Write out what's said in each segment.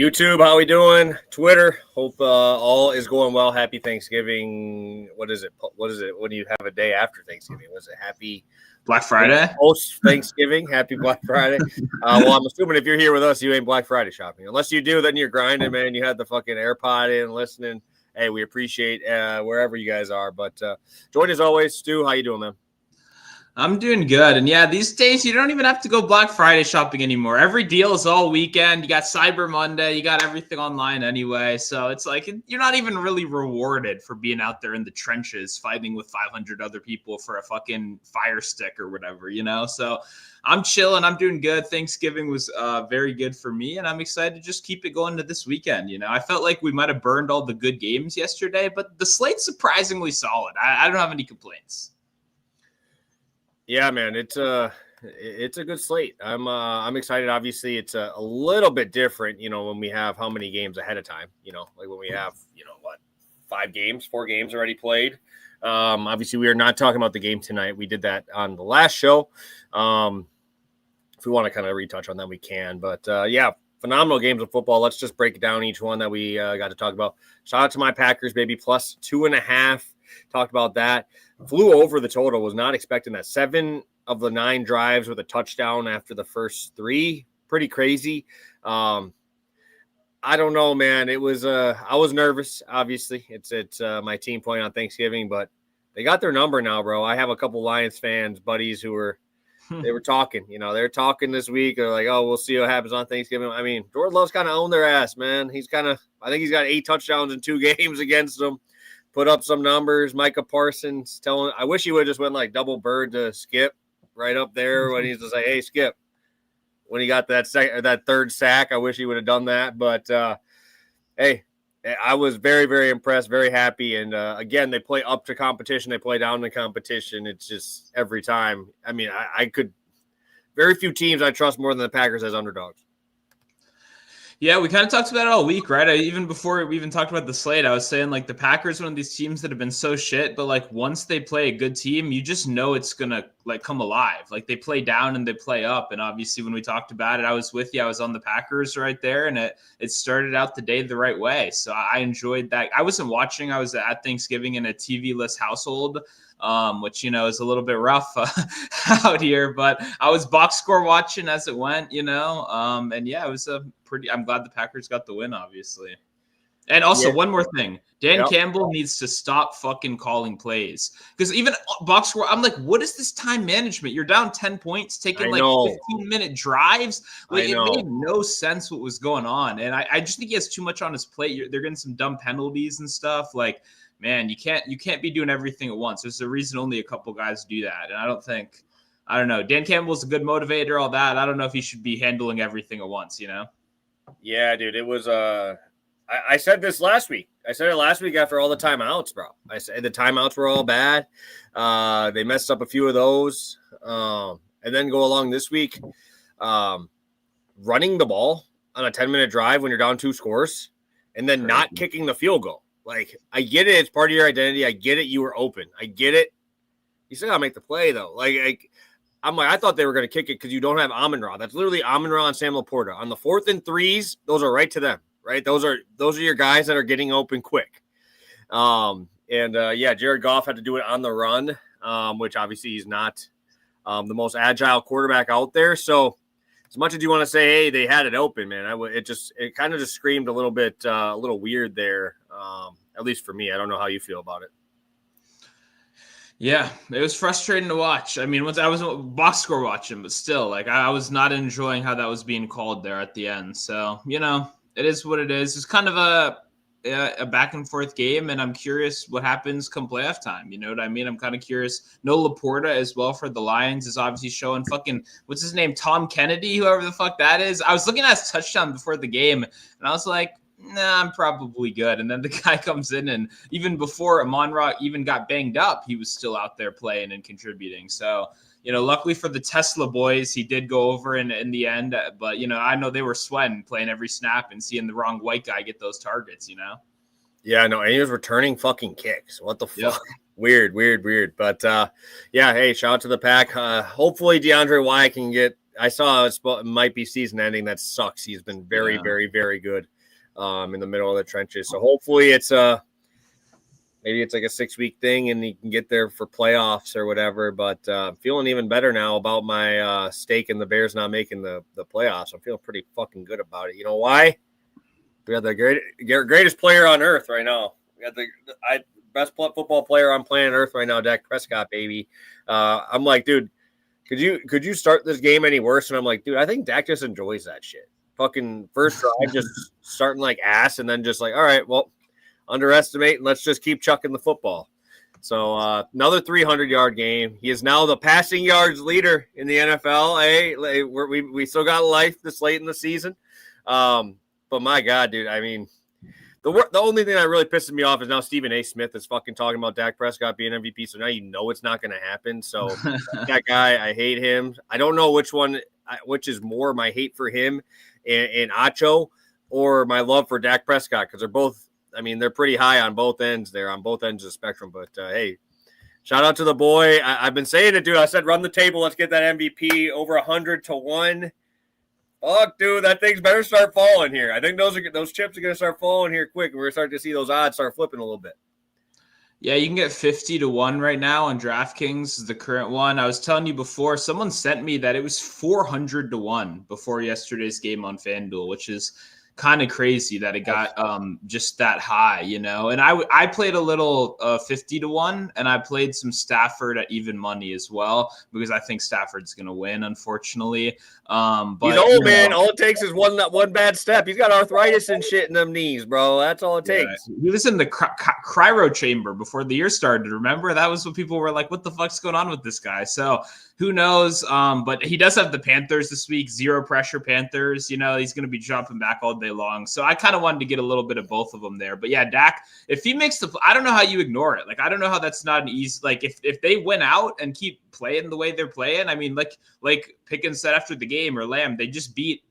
YouTube, how we doing? Twitter, hope all is going well. Happy Thanksgiving. What is it? What is it when you have a day after Thanksgiving? Was it happy Black Friday? Post Thanksgiving. Happy Black Friday. Well, I'm assuming if you're here with us, you ain't Black Friday shopping. Unless you do, then you're grinding, man. You had the fucking AirPod in listening. Hey, we appreciate wherever you guys are. But join as always, Stu. How you doing, man? I'm doing good. And yeah, these days you don't even have to go Black Friday shopping anymore. Every deal is all weekend. You got Cyber Monday. You got everything online anyway. So it's like you're not even really rewarded for being out there in the trenches fighting with 500 other people for a fucking fire stick or whatever, you know? So I'm chilling. I'm doing good. Thanksgiving was very good for me, and I'm excited to just keep it going to this weekend. You know, I felt like we might have burned all the good games yesterday, but the slate's surprisingly solid. I don't have any complaints. Yeah, man, it's a good slate. I'm excited. Obviously, it's a little bit different, you know, when we have how many games ahead of time, you know, like when we have, you know, what, 4 games already played. Obviously, we are not talking about the game tonight. We did that on the last show. If we want to kind of retouch on that, we can. But yeah, phenomenal games of football. Let's just break it down each one that we got to talk about. Shout out to my Packers, baby, plus 2.5. Talked about that. Flew over the total. Was not expecting that. 7 of the 9 drives with a touchdown after the first 3. Pretty crazy. I don't know, man. It was I was nervous. Obviously, it's my team playing on Thanksgiving, but they got their number now, bro. I have a couple Lions fans, buddies, who were they were talking. You know, they're talking this week. They're like, oh, we'll see what happens on Thanksgiving. I mean, Jordan Love's kind of owned their ass, man. I think he's got 8 touchdowns in 2 games against them. Put up some numbers. Micah Parsons I wish he would have just went like double bird to Skip right up there when he's just like, hey, Skip. When he got that third sack, I wish he would have done that. But, hey, I was very, very impressed, very happy. And, again, they play up to competition. They play down to competition. It's just every time. I mean, I could – very few teams I trust more than the Packers as underdogs. Yeah, we kind of talked about it all week, right? Even before we even talked about the slate, I was saying, like, the Packers are one of these teams that have been so shit, but, like, once they play a good team, you just know it's going to, like, come alive. Like, they play down and they play up, and obviously when we talked about it, I was with you. I was on the Packers right there, and it started out the day the right way, so I enjoyed that. I wasn't watching. I was at Thanksgiving in a TV-less household, which, you know, is a little bit rough out here, but I was box score watching as it went, you know, and yeah, it was I'm glad the Packers got the win, obviously. And also, one more thing. Dan Campbell needs to stop fucking calling plays. Because even box score, I'm like, what is this time management? You're down 10 points, taking 15-minute drives. Like, it made no sense what was going on. And I just think he has too much on his plate. They're getting some dumb penalties and stuff. Like, man, you can't be doing everything at once. There's a reason only a couple guys do that. And I don't know. Dan Campbell's a good motivator, all that. I don't know if he should be handling everything at once, you know? Yeah, dude, it was I said this last week. I said it last week after all the timeouts, bro. I said the timeouts were all bad. They messed up a few of those. And then go along this week. Running the ball on a 10-minute drive when you're down 2 scores and then not kicking the field goal. Like, I get it. It's part of your identity. I get it. You were open. I get it. You still got to make the play, though. I thought they were going to kick it because you don't have Amon-Ra. That's literally Amon-Ra and Sam Laporta. On the 4th and 3s, those are right to them, right? Those are your guys that are getting open quick. Jared Goff had to do it on the run, which obviously he's not the most agile quarterback out there. So as much as you want to say, hey, they had it open, man, it kind of just screamed a little bit, a little weird there, at least for me. I don't know how you feel about it. Yeah, it was frustrating to watch. I mean, once I was box score watching, but still, like, I was not enjoying how that was being called there at the end. So, you know, it is what it is. It's kind of a back and forth game, and I'm curious what happens come playoff time. You know what I mean? I'm kind of curious. No Laporta as well for the Lions is obviously showing fucking, what's his name? Tom Kennedy, whoever the fuck that is. I was looking at his touchdown before the game, and I was like, nah, I'm probably good. And then the guy comes in, and even before Amon-Ra even got banged up, he was still out there playing and contributing. So, you know, luckily for the Tesla boys, he did go over in the end. But, you know, I know they were sweating playing every snap and seeing the wrong white guy get those targets, you know? Yeah, no, and he was returning fucking kicks. What the fuck? Yep. Weird. But, yeah, hey, shout out to the Pack. Hopefully DeAndre Wyatt can get – I saw it might be season ending. That sucks. He's been very, very, very good. in the middle of the trenches. So hopefully maybe it's like a 6-week thing and he can get there for playoffs or whatever. But I'm feeling even better now about my stake in the Bears not making the playoffs. I'm feeling pretty fucking good about it. You know why? We got the greatest player on earth right now. We got the best football player on planet Earth right now, Dak Prescott, baby. I'm like, dude, could you start this game any worse? And I'm like, dude, I think Dak just enjoys that shit. Fucking first drive, just starting like ass, and then just like, all right, well, underestimate, and let's just keep chucking the football. So another 300-yard game. He is now the passing yards leader in the NFL. Hey, we still got life this late in the season. But my God, dude, I mean, the only thing that really pisses me off is now Stephen A. Smith is fucking talking about Dak Prescott being MVP. So now you know it's not going to happen. So that guy, I hate him. I don't know which is more my hate for him and Acho or my love for Dak Prescott, because they're both, I mean, they're pretty high on both ends there, on both ends of the spectrum. But hey, shout out to the boy. I've been saying it, dude. I said run the table. Let's get that MVP over 100-1. Fuck, dude, that thing's better start falling here. I think those chips are going to start falling here quick. We're starting to see those odds start flipping a little bit. Yeah, you can get 50-1 right now on DraftKings, the current one. I was telling you before, someone sent me that it was 400-1 before yesterday's game on FanDuel, which is kind of crazy that it got just that high, you know. And I played a little 50-1, and I played some Stafford at even money as well, because I think Stafford's going to win, unfortunately. But he's old, man. All it takes is one bad step. He's got arthritis and shit in them knees, bro. That's all it takes. He was in the cryo chamber before the year started. Remember? That was what people were like, what the fuck's going on with this guy? So who knows? But he does have the Panthers this week, 0 pressure Panthers. You know, he's going to be jumping back all day long. So I kind of wanted to get a little bit of both of them there. But yeah, Dak, if he makes I don't know how you ignore it. Like, I don't know how that's not an easy, like if they win out and keep playing the way they're playing, I mean, like Pickens said after the game, or Lamb, they just beat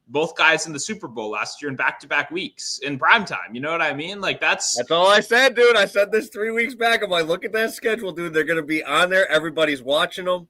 both guys in the Super Bowl last year in back-to-back weeks in primetime. You know what I mean? Like, that's all I said, dude. I said this 3 weeks back. I'm like, look at that schedule, dude. They're going to be on there. Everybody's watching them.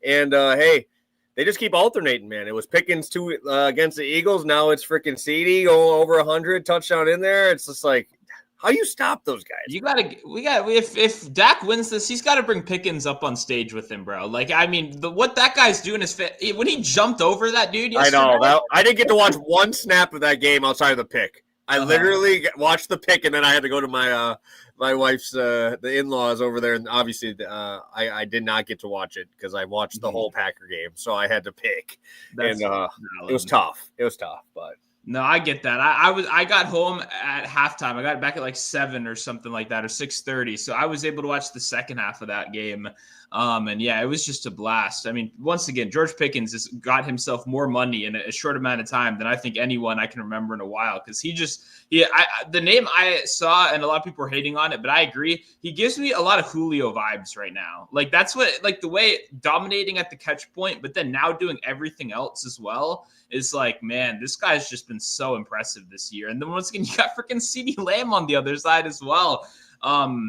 And, hey, they just keep alternating, man. It was Pickens against the Eagles. Now it's freaking CeeDee going over 100 touchdown in there. It's just like, how you stop those guys? If Dak wins this, he's got to bring Pickens up on stage with him, bro. Like, I mean, what that guy's doing is when he jumped over that dude yesterday. I know. I didn't get to watch one snap of that game outside of the pick. I literally watched the pick, and then I had to go to my my wife's the in-laws over there, and obviously I did not get to watch it because I watched the whole Packer game, so I had to pick. It was tough. But no, I get that. I got home at halftime. I got back at like 7 or something like that, or 6:30. So I was able to watch the second half of that game. And yeah, it was just a blast. I mean, once again, George Pickens has got himself more money in a short amount of time than I think anyone I can remember in a while. Because the name I saw, and a lot of people were hating on it, but I agree. He gives me a lot of Julio vibes right now. Like, that's what, like, the way dominating at the catch point, but then now doing everything else as well is like, man, this guy's just been so impressive this year. And then once again, you got freaking CeeDee Lamb on the other side as well.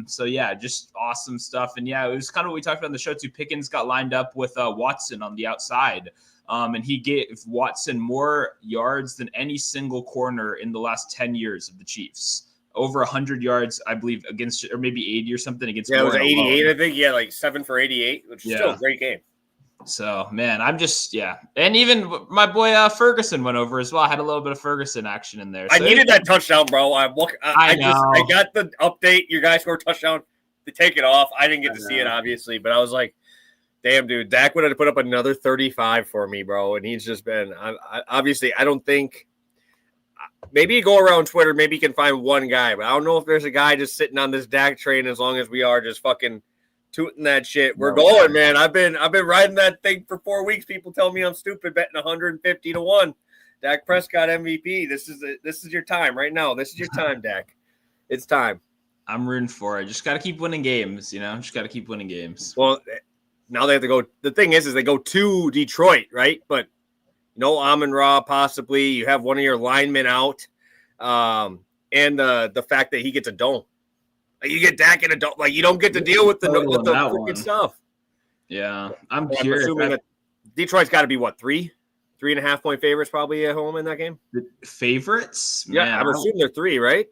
So yeah, just awesome stuff. And yeah, it was kind of what we talked about on the show too. Pickens got lined up with Watson on the outside. And he gave Watson more yards than any single corner in the last 10 years of the Chiefs. Over 100 yards, I believe, against, or maybe 80 or something against. Yeah, it was 88, I think. Yeah, like 7 for 88, which is still a great game. So, man, I'm just, yeah. And even my boy Ferguson went over as well. I had a little bit of Ferguson action in there. So I needed that touchdown, bro. I got the update. Your guy scored a touchdown to take it off. I didn't get to see it, obviously, but I was like, damn, dude, Dak would have put up another 35 for me, bro. And he's just been, obviously, I don't think, maybe you go around Twitter, maybe you can find one guy, but I don't know if there's a guy just sitting on this Dak train as long as we are just fucking tooting that shit. We're going, man. I've been riding that thing for 4 weeks. People tell me I'm stupid betting 150-1. Dak Prescott MVP. This is your time right now. This is your time, Dak. It's time. I'm rooting for it. Just got to keep winning games, you know? Just got to keep winning games. Well, now they have to go. The thing is they go to Detroit, right? But no Amon-Ra possibly. You have one of your linemen out. And the fact that he gets a dome. You get Dak in a dome. Like, you don't get to deal with the freaking stuff. Yeah. I'm curious. Assuming that Detroit's got to be, what, 3 3.5 point favorites probably at home in that game. The favorites? Yeah, Man, I'm assuming they're 3, right?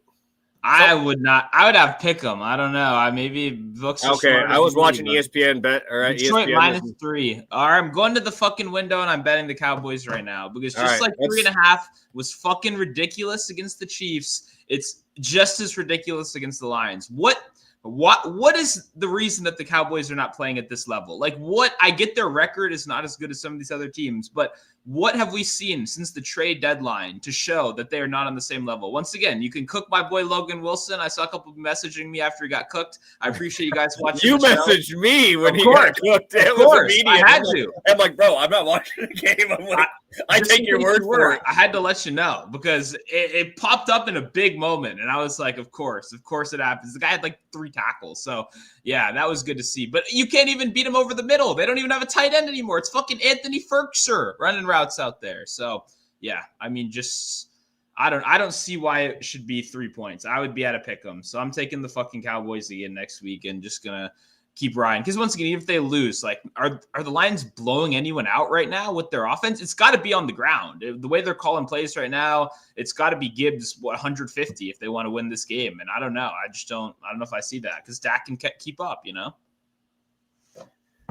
I would not. I would have pick them. I don't know. Maybe books are Okay, smarter I was than me, watching but ESPN bet or Detroit ESPN. -3. All right, I'm going to the fucking window and I'm betting the Cowboys right now because just All right, like 3.5 was fucking ridiculous against the Chiefs, it's just as ridiculous against the Lions. What is the reason that the Cowboys are not playing at this level? Like, what? I get their record is not as good as some of these other teams, but what have we seen since the trade deadline to show that they are not on the same level? Once again, you can cook my boy Logan Wilson. I saw a couple messaging me after he got cooked. I appreciate you guys watching. You messaged me when he got cooked. Of course, I had to. I'm like, bro, I'm not watching the game. I'm like, I take your word for it. I had to let you know because it popped up in a big moment, and I was like, of course it happens. The guy had like 3 tackles, so yeah, that was good to see. But you can't even beat him over the middle. They don't even have a tight end anymore. It's fucking Anthony Ferkser running routes out there. So yeah, I mean, just I don't see why it should be 3 points. I would be at a pick 'em. So I'm taking the fucking Cowboys again next week and just gonna keep riding. Because once again, even if they lose, like are the Lions blowing anyone out right now with their offense? It's got to be on the ground. The way they're calling plays right now, it's got to be Gibbs 150 if they want to win this game. And I don't know. I don't know if I see that because Dak can keep up, you know?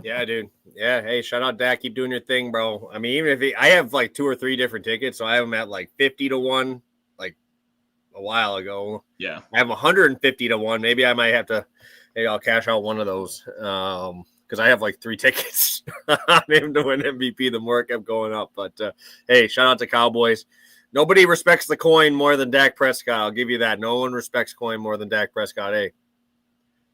Yeah, dude. Yeah. Hey, shout out Dak. Keep doing your thing, bro. I mean, even if I have like 2 or 3 different tickets, so I have them at like 50 to 1, like a while ago. Yeah. I have 150 to 1. Maybe I might have to. Maybe I'll cash out one of those because I have like 3 tickets on him to win MVP. The more it kept going up, but hey, shout out to Cowboys. Nobody respects the coin more than Dak Prescott. I'll give you that. No one respects coin more than Dak Prescott. Hey,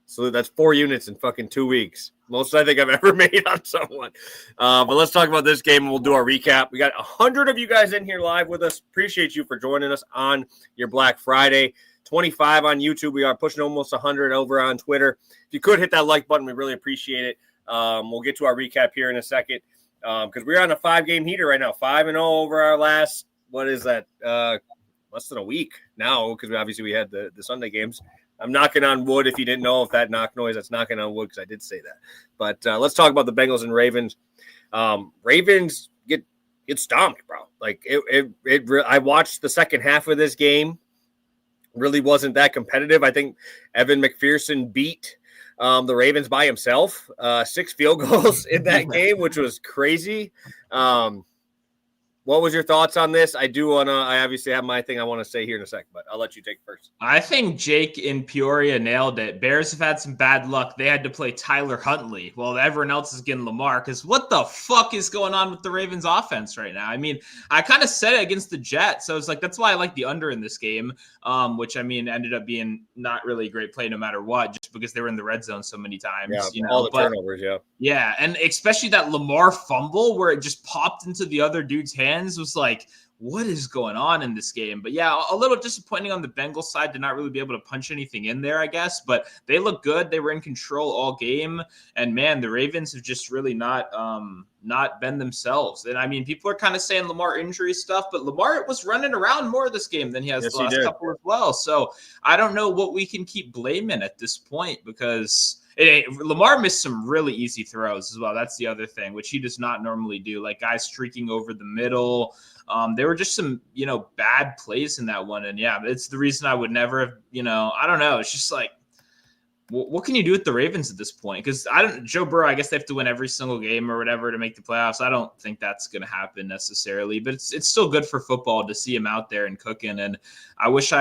so that's 4 units in fucking 2 weeks. Most I think I've ever made on someone. But let's talk about this game and we'll do our recap. We got 100 of you guys in here live with us. Appreciate you for joining us on your Black Friday. 25 on YouTube. We are pushing almost 100 over on Twitter. If you could hit that like button, we really appreciate it. We'll get to our recap here in a second because we're on a 5-game heater right now. 5-0 over our last, what is that? Less than a week now because obviously we had the Sunday games. I'm knocking on wood. If you didn't know if that knock noise, that's knocking on wood because I did say that. But let's talk about the Bengals and Ravens. Ravens get stomped, bro. Like I watched the second half of this game. Really wasn't that competitive. I think Evan McPherson beat the Ravens by himself. 6 field goals in that game, which was crazy. What was your thoughts on this? I obviously have my thing I want to say here in a second, but I'll let you take it first. I think Jake in Peoria nailed it. Bears have had some bad luck. They had to play Tyler Huntley while everyone else is getting Lamar because what the fuck is going on with the Ravens offense right now? I mean, I kind of said it against the Jets. So it's like, that's why I like the under in this game, which I mean, ended up being not really a great play no matter what, just because they were in the red zone so many times. Yeah, all the turnovers, yeah. Yeah, and especially that Lamar fumble where it just popped into the other dude's hands was like, what is going on in this game? But yeah, a little disappointing on the Bengals side to not really be able to punch anything in there, I guess. But they look good. They were in control all game. And man, the Ravens have just really not been themselves. And I mean, people are kind of saying Lamar injury stuff, but Lamar was running around more this game than he has the last couple as well. So I don't know what we can keep blaming at this point because Lamar missed some really easy throws as well. That's the other thing, which he does not normally do. Like guys streaking over the middle. There were just some, bad plays in that one. And yeah, it's the reason I would never have, I don't know. It's just like, what can you do with the Ravens at this point? Because Joe Burrow, I guess they have to win every single game or whatever to make the playoffs. I don't think that's going to happen necessarily, but it's still good for football to see him out there and cooking. And I wish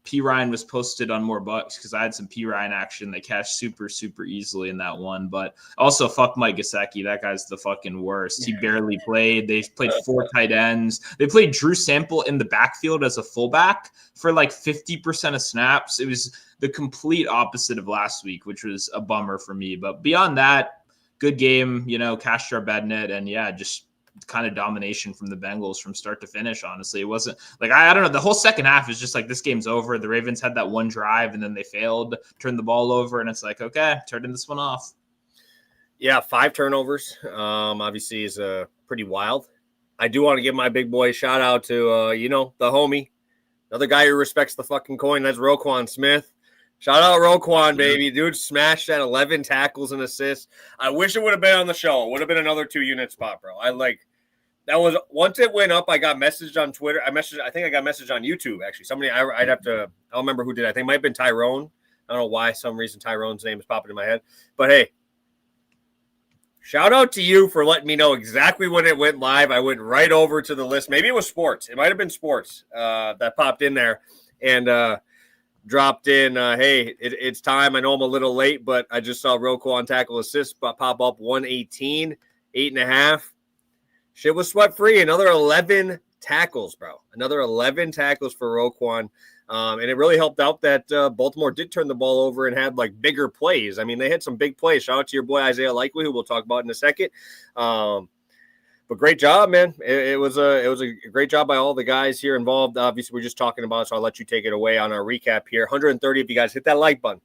P. Ryan was posted on more bucks because I had some P. Ryan action that cashed super, super easily in that one. But also, fuck Mike Gesicki. That guy's the fucking worst. He barely played. They played 4 tight ends. They played Drew Sample in the backfield as a fullback for like 50% of snaps. It was the complete opposite of last week, which was a bummer for me. But beyond that, good game, cashed our bed net. And yeah, just kind of domination from the Bengals from start to finish. Honestly, it wasn't like, I don't know. The whole second half is just like, this game's over. The Ravens had that one drive and then they failed, turned the ball over. And it's like, okay, turning this one off. Yeah. 5 turnovers. Obviously is pretty wild. I do want to give my big boy a shout out to, the homie, another guy who respects the fucking coin. That's Roquan Smith. Shout out Roquan, baby. Dude smashed at 11 tackles and assists. I wish it would have been on the show. It would have been another 2-unit spot, bro. That was once it went up. I got messaged on Twitter. I think I got messaged on YouTube. Actually, somebody I'd have to. I don't remember who did. I think it might have been Tyrone. I don't know why. Some reason Tyrone's name is popping in my head. But hey, shout out to you for letting me know exactly when it went live. I went right over to the list. Maybe it was sports. It might have been sports that popped in there and dropped in. Hey, it's time. I know I'm a little late, but I just saw Roquan tackle assist pop up 118, 8.5. Shit was sweat free. Another 11 tackles, bro. Another 11 tackles for Roquan. And it really helped out that Baltimore did turn the ball over and had like bigger plays. I mean, they had some big plays. Shout out to your boy Isaiah Likely, who we'll talk about in a second. But great job, man. It was a great job by all the guys here involved. Obviously, we're just talking about it, so I'll let you take it away on our recap here. 130 if you guys hit that like button.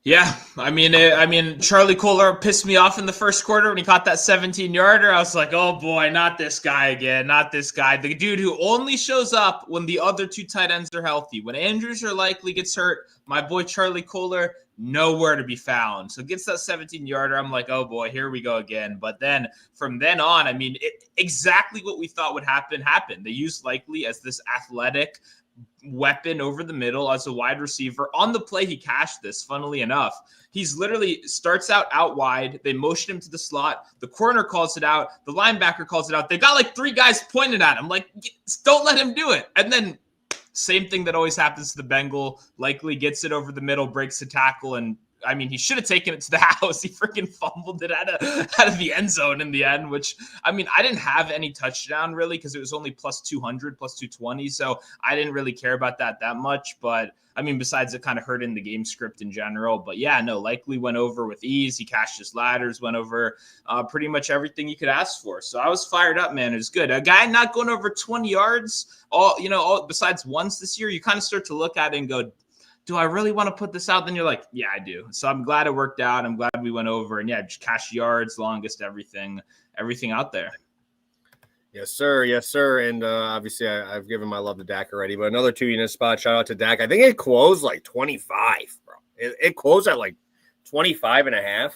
Yeah, I mean, Charlie Kolar pissed me off in the first quarter when he caught that 17-yarder. I was like, oh boy, not this guy again, not this guy. The dude who only shows up when the other two tight ends are healthy. When Andrews or Likely gets hurt, my boy Charlie Kolar, nowhere to be found. So gets that 17-yarder. I'm like, oh boy, here we go again. But then from then on, I mean, exactly what we thought would happen happened. They used Likely as this athletic weapon over the middle as a wide receiver. On the play, he cashed this, funnily enough. He's literally starts out wide. They motion him to the slot. The corner calls it out. The linebacker calls it out. They got like 3 guys pointed at him. Like, don't let him do it. And then same thing that always happens to the Bengal. Likely gets it over the middle, breaks the tackle, and I mean, he should have taken it to the house. He freaking fumbled it out of the end zone in the end, which, I mean, I didn't have any touchdown really because it was only plus 200, plus 220. So I didn't really care about that much. But I mean, besides it kind of hurting the game script in general. But yeah, no, Likely went over with ease. He cashed his ladders, went over pretty much everything you could ask for. So I was fired up, man. It was good. A guy not going over 20 yards, all besides once this year, you kind of start to look at it and go, do I really want to put this out? Then you're like, yeah, I do. So I'm glad it worked out. I'm glad we went over and yeah, just cash yards, longest, everything out there. Yes, sir. Yes, sir. And obviously I've given my love to Dak already, but another 2-unit spot. Shout out to Dak. I think it closed like 25, bro. It closed at like 25.5.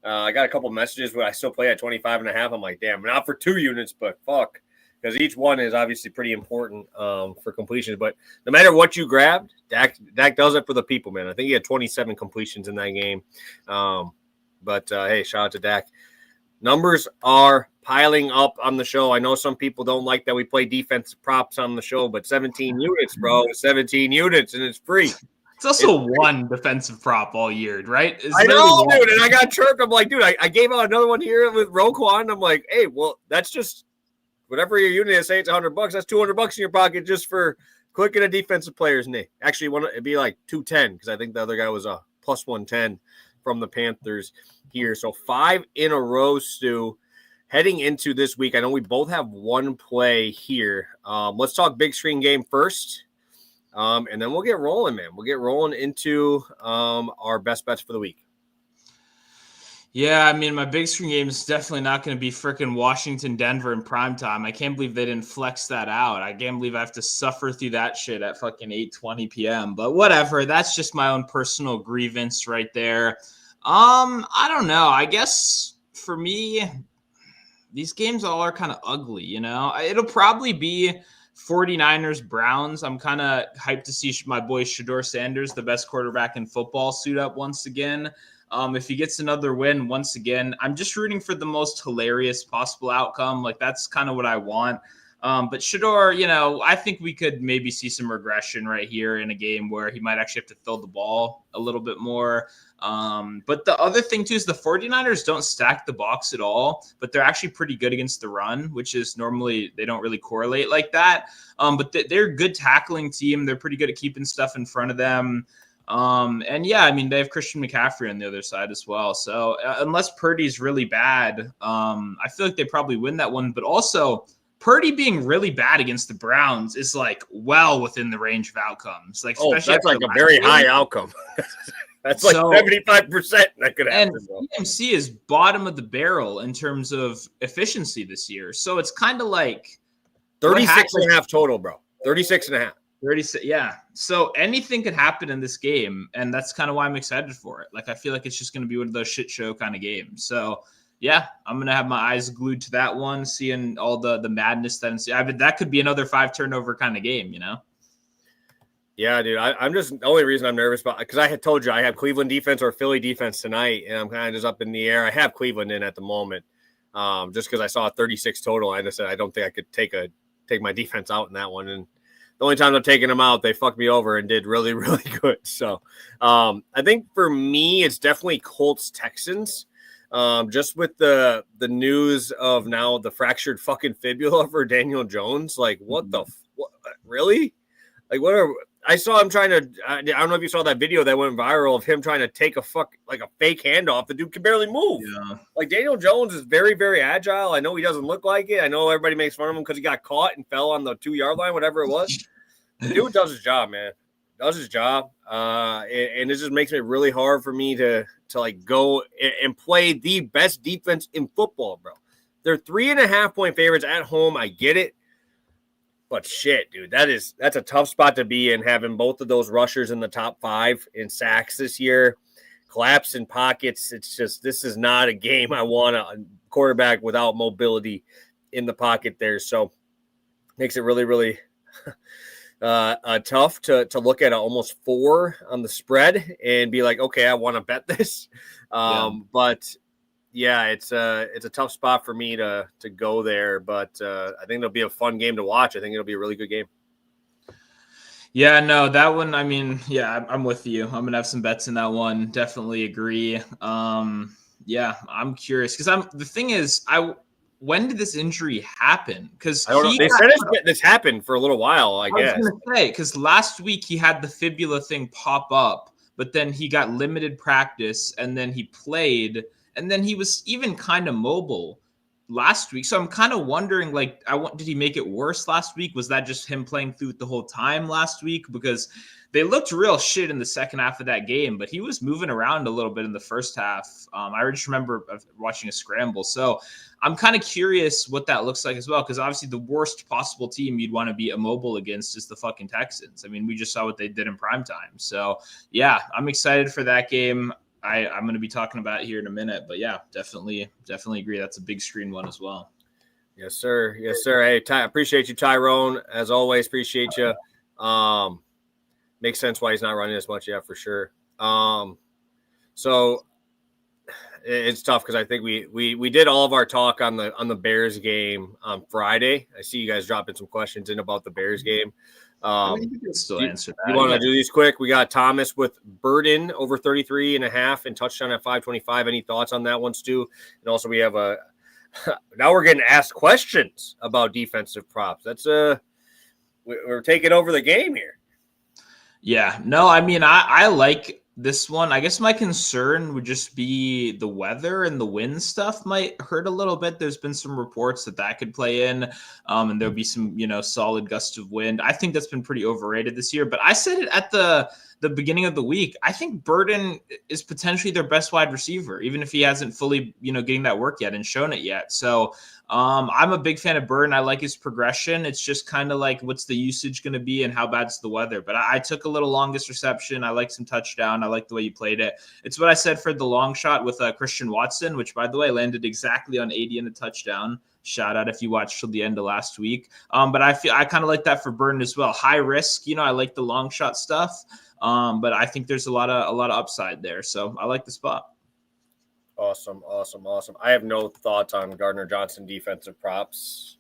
I got a couple messages, but I still play at 25.5. I'm like, damn, not for 2 units, but fuck. Because each one is obviously pretty important for completions. But no matter what you grabbed, Dak does it for the people, man. I think he had 27 completions in that game. But hey, shout out to Dak. Numbers are piling up on the show. I know some people don't like that we play defensive props on the show, but 17 units, bro. 17 units, and it's free. It's also one defensive prop all year, right? I know, dude. And I got chirped. I'm like, dude, I gave out another one here with Roquan. I'm like, hey, well, that's just – whatever your unit is, say it's $100, that's $200 in your pocket just for clicking a defensive player's name. Actually, it'd be like 210 because I think the other guy was a plus 110 from the Panthers here. So 5 in a row, Stu. Heading into this week, I know we both have one play here. Let's talk big screen game first, and then we'll get rolling, man. We'll get rolling into our best bets for the week. Yeah, I mean, my big screen game is definitely not going to be freaking Washington, Denver in primetime. I can't believe they didn't flex that out. I can't believe I have to suffer through that shit at fucking 8:20 p.m. But whatever, that's just my own personal grievance right there. I don't know. I guess for me, these games all are kind of ugly, you know? It'll probably be 49ers, Browns. I'm kind of hyped to see my boy Shedeur Sanders, the best quarterback in football, suit up once again. If he gets another win, once again, I'm just rooting for the most hilarious possible outcome. Like, that's kind of what I want. But Shedeur, I think we could maybe see some regression right here in a game where he might actually have to throw the ball a little bit more. But the other thing, too, is the 49ers don't stack the box at all, but they're actually pretty good against the run, which is normally they don't really correlate like that. But they're a good tackling team. They're pretty good at keeping stuff in front of them. And yeah, I mean, they have Christian McCaffrey on the other side as well. So unless Purdy's really bad, I feel like they probably win that one. But also, Purdy being really bad against the Browns is like well within the range of outcomes. Like, especially that's like a very high outcome. That's like 75% that could happen. And CMC is bottom of the barrel in terms of efficiency this year. So it's kind of like 36.5 total, bro. 36.5. 36, yeah. So anything could happen in this game, and that's kind of why I'm excited for it. Like, I feel like it's just going to be one of those shit show kind of games. So, yeah, I'm gonna have my eyes glued to that one, seeing all the madness that could be another 5 turnover kind of game, Yeah, dude. I'm just the only reason I'm nervous about because I had told you I have Cleveland defense or Philly defense tonight, and I'm kind of just up in the air. I have Cleveland in at the moment, just because I saw a 36 total. I just said I don't think I could take my defense out in that one. And the only time I'm taking them out, they fucked me over and did really, really good. So I think for me, it's definitely Colts Texans. Just with the news of now the fractured fucking fibula for Daniel Jones, like what really? Like what are I saw him trying to. I don't know if you saw that video that went viral of him trying to take a fake handoff. The dude can barely move. Yeah. Like Daniel Jones is very, very agile. I know he doesn't look like it. I know everybody makes fun of him because he got caught and fell on the 2-yard line, whatever it was. The dude does his job, man. Does his job, and it just makes it really hard for me to like go and play the best defense in football, bro. They're 3.5-point favorites at home. I get it. But shit, dude, that's a tough spot to be in, having both of those rushers in the top 5 in sacks this year, collapse in pockets. It's just, this is not a game I want a quarterback without mobility in the pocket there. So makes it really, really tough to look at almost 4 on the spread and be like, okay, I want to bet this. But yeah, it's a tough spot for me to go there, but I think it'll be a fun game to watch. I think it'll be a really good game. Yeah, no, that one, I mean, yeah, I'm with you. I'm gonna have some bets in that one. Definitely agree. Yeah, I'm curious because the thing is, when did this injury happen? Because I don't know. They said this happened for a little while, I guess. I was gonna say, because last week he had the fibula thing pop up, but then he got limited practice, and then he played. And then he was even kind of mobile last week. So I'm kind of wondering, like, did he make it worse last week? Was that just him playing through it the whole time last week? Because they looked real shit in the second half of that game, but he was moving around a little bit in the first half. I just remember watching a scramble. So I'm kind of curious what that looks like as well, because obviously the worst possible team you'd want to be immobile against is the fucking Texans. I mean, we just saw what they did in primetime. So, yeah, I'm excited for that game. I'm going to be talking about it here in a minute, but yeah, definitely agree. That's a big screen one as well. Yes, sir. Yes, sir. Hey, appreciate you, Tyrone. As always, appreciate you. Makes sense why he's not running as much. Yeah, for sure. So it's tough because I think we did all of our talk on the Bears game on Friday. I see you guys dropping some questions in about the Bears game. You can still answer that. You want to do these quick? We got Thomas with Burden over 33.5 and touchdown at 525. Any thoughts on that one, Stu? And also we have now we're getting asked questions about defensive props. That's we're taking over the game here. Yeah, no, I mean, I like this one. I guess my concern would just be the weather and the wind stuff might hurt a little bit. There's been some reports that could play in, and there'll be some, solid gusts of wind. I think that's been pretty overrated this year, but I said it at the beginning of the week. I think Burden is potentially their best wide receiver, even if he hasn't fully, getting that work yet and shown it yet. So I'm a big fan of Burden. I like his progression. It's just kind of like, what's the usage going to be and how bad's the weather? But I took a little longest reception. I like some touchdown. I like the way you played it. It's what I said for the long shot with Christian Watson, which, by the way, landed exactly on 80 and a touchdown. Shout out if you watched till the end of last week. But I kind of like that for Burden as well. High risk. I like the long shot stuff. But I think there's a lot of upside there. So I like the spot. Awesome. I have no thoughts on Gardner Johnson defensive props.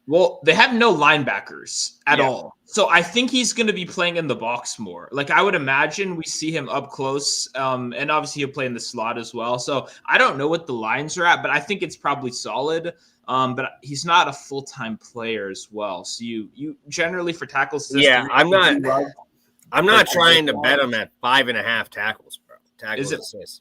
Well, they have no linebackers at all. So I think he's going to be playing in the box more. Like, I would imagine we see him up close. And obviously he'll play in the slot as well. So I don't know what the lines are at, but I think it's probably solid. But he's not a full-time player as well. So you generally for tackles. I'm not trying to bet him at 5.5 tackles, bro.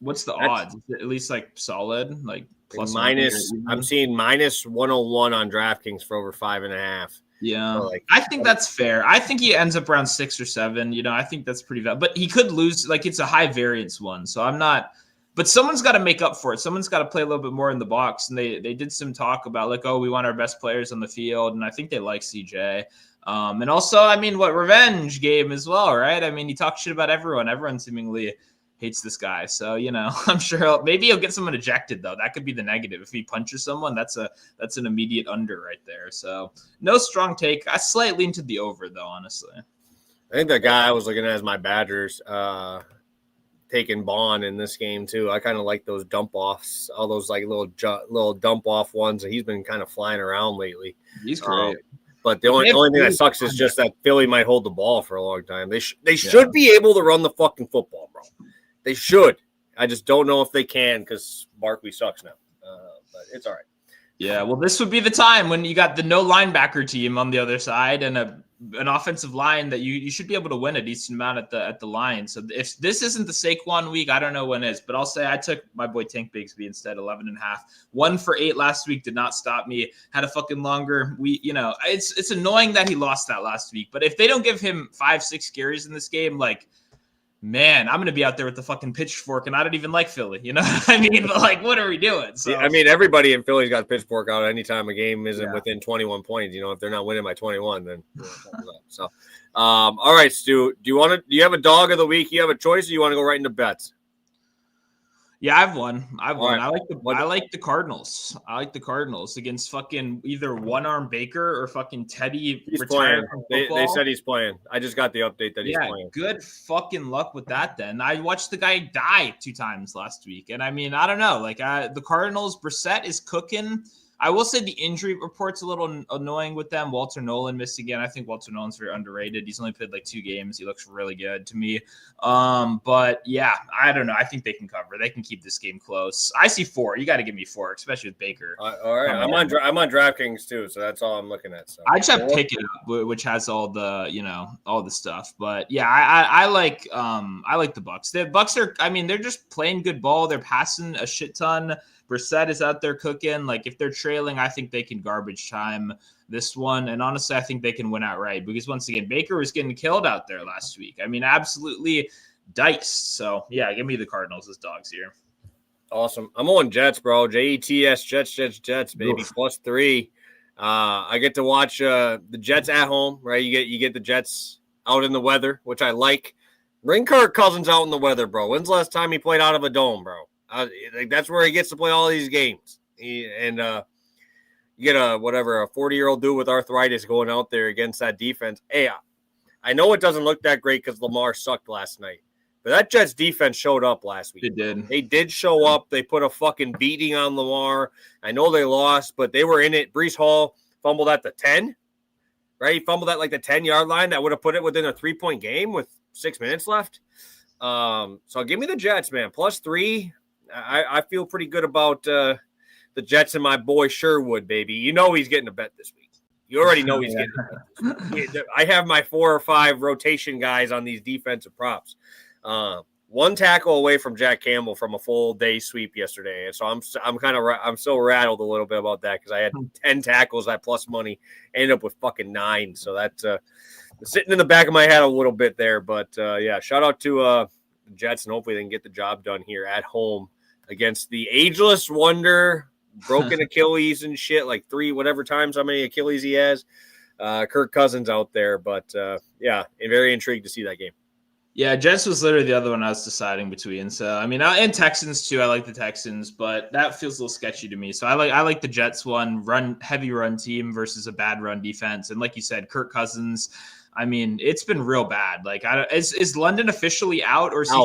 What's the odds? Is it at least like solid, like plus minus? I'm seeing minus 101 on DraftKings for over 5.5. Yeah, so I think that's fair. I think he ends up around 6 or 7. I think that's pretty valid. But he could lose. Like, it's a high variance one, so I'm not. But someone's got to make up for it. Someone's got to play a little bit more in the box. And they did some talk about like, oh, we want our best players on the field, and I think they like CJ. And also, I mean, revenge game as well, right? I mean, he talks shit about everyone. Everyone seemingly hates this guy. So, I'm sure maybe he'll get someone ejected though. That could be the negative. If he punches someone, that's an immediate under right there. So no strong take. I slightly lean to the over though, honestly. I think the guy I was looking at is my Badgers taking Bond in this game too. I kind of like those dump offs, all those like little dump off ones. He's been kind of flying around lately. He's great. But the only thing that sucks is just that Philly might hold the ball for a long time. They should be able to run the fucking football, bro. They should. I just don't know if they can because Barkley sucks now. But it's all right. Yeah, well, this would be the time when you got the no linebacker team on the other side and an offensive line that you should be able to win a decent amount at the line. So if this isn't the Saquon week, I don't know when is. But I'll say I took my boy Tank Bigsby instead, 11.5. 1 for 8 last week did not stop me. Had a fucking longer week. It's annoying that he lost that last week. But if they don't give him 5-6 carries in this game, like, man, I'm going to be out there with the fucking pitchfork, and I don't even like Philly. You know what I mean? But, like, what are we doing? So, I mean, everybody in Philly's got a pitchfork out anytime a game isn't within 21 points. If they're not winning by 21, then so. All right, Stu, do you have a dog of the week? You have a choice, or you want to go right into bets? Yeah, I've won. Right. I like the Cardinals. I like the Cardinals against fucking either one-arm Baker or fucking Teddy. He's playing. They said he's playing. I just got the update that he's playing. Good fucking luck with that then. I watched the guy die 2 times last week. And I mean, I don't know. Like the Cardinals, Brissett is cooking. I will say the injury report's a little annoying with them. Walter Nolan missed again. I think Walter Nolan's very underrated. He's only played like 2 games. He looks really good to me. But yeah, I don't know. I think they can cover. They can keep this game close. I see 4. You got to give me 4, especially with Baker. All right, I'm on DraftKings too, so that's all I'm looking at. So I just have Pickett up, which has all the all the stuff. But yeah, I like the Bucks. The Bucks are, I mean, they're just playing good ball. They're passing a shit ton. Brissett is out there cooking. Like, if they're trailing, I think they can garbage time this one. And honestly, I think they can win outright because, once again, Baker was getting killed out there last week. I mean, absolutely diced. So, yeah, give me the Cardinals as dogs here. Awesome. I'm on Jets, bro. Jets, Jets, baby. Oof. +3. I get to watch the Jets at home, right? You get the Jets out in the weather, which I like. Bring Kirk Cousins out in the weather, bro. When's the last time he played out of a dome, bro? That's where he gets to play all these games. You get a 40-year-old dude with arthritis going out there against that defense. Hey, I know it doesn't look that great because Lamar sucked last night, but that Jets defense showed up last week. They did show up. They put a fucking beating on Lamar. I know they lost, but they were in it. Breece Hall fumbled at the 10, right? He fumbled at like the 10-yard line. That would have put it within a 3-point game with 6 minutes left. So give me the Jets, man. +3. I feel pretty good about the Jets and my boy Sherwood, baby. You know he's getting a bet this week. You already know he's getting a bet. I have my 4 or 5 rotation guys on these defensive props. 1 tackle away from Jack Campbell from a full day sweep yesterday, and so I'm so rattled a little bit about that because I had 10 tackles at plus money, ended up with fucking 9. So that's sitting in the back of my head a little bit there. But yeah, shout out to the Jets, and hopefully they can get the job done here at home against the ageless wonder, broken Achilles and shit, like 3 whatever times how many Achilles he has. Kirk Cousins out there, but yeah, I'm very intrigued to see that game. Yeah, Jets was literally the other one I was deciding between. So I mean, and Texans too. I like the Texans, but that feels a little sketchy to me. So I like the Jets one, heavy run team versus a bad run defense, and like you said, Kirk Cousins. I mean, it's been real bad. Like, is London officially out, or is he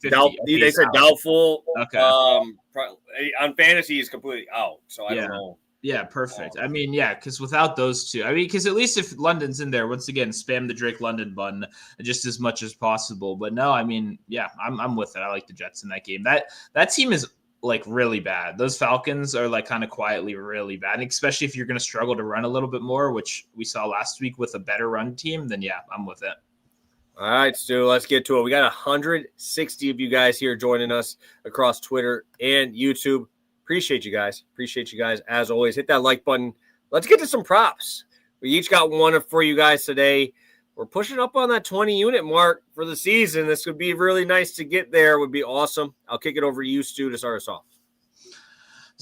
50-50? They said doubtful. Okay. On fantasy, he's completely out. So I don't know. Yeah, perfect. I mean, yeah, because without those two, I mean, because at least if London's in there, once again, spam the Drake London button just as much as possible. But no, I mean, yeah, I'm with it. I like the Jets in that game. That team is like really bad. Those Falcons are like kind of quietly really bad, and especially if you're going to struggle to run a little bit more, which we saw last week with a better run team, then yeah, I'm with it. All right, Stu, let's get to it. We got 160 of you guys here joining us across Twitter and YouTube. Appreciate you guys. As always, hit that like button. Let's get to some props. We each got one for you guys today. We're pushing up on that 20 unit mark for the season. This would be really nice to get there. It would be awesome. I'll kick it over to you, Stu, to start us off.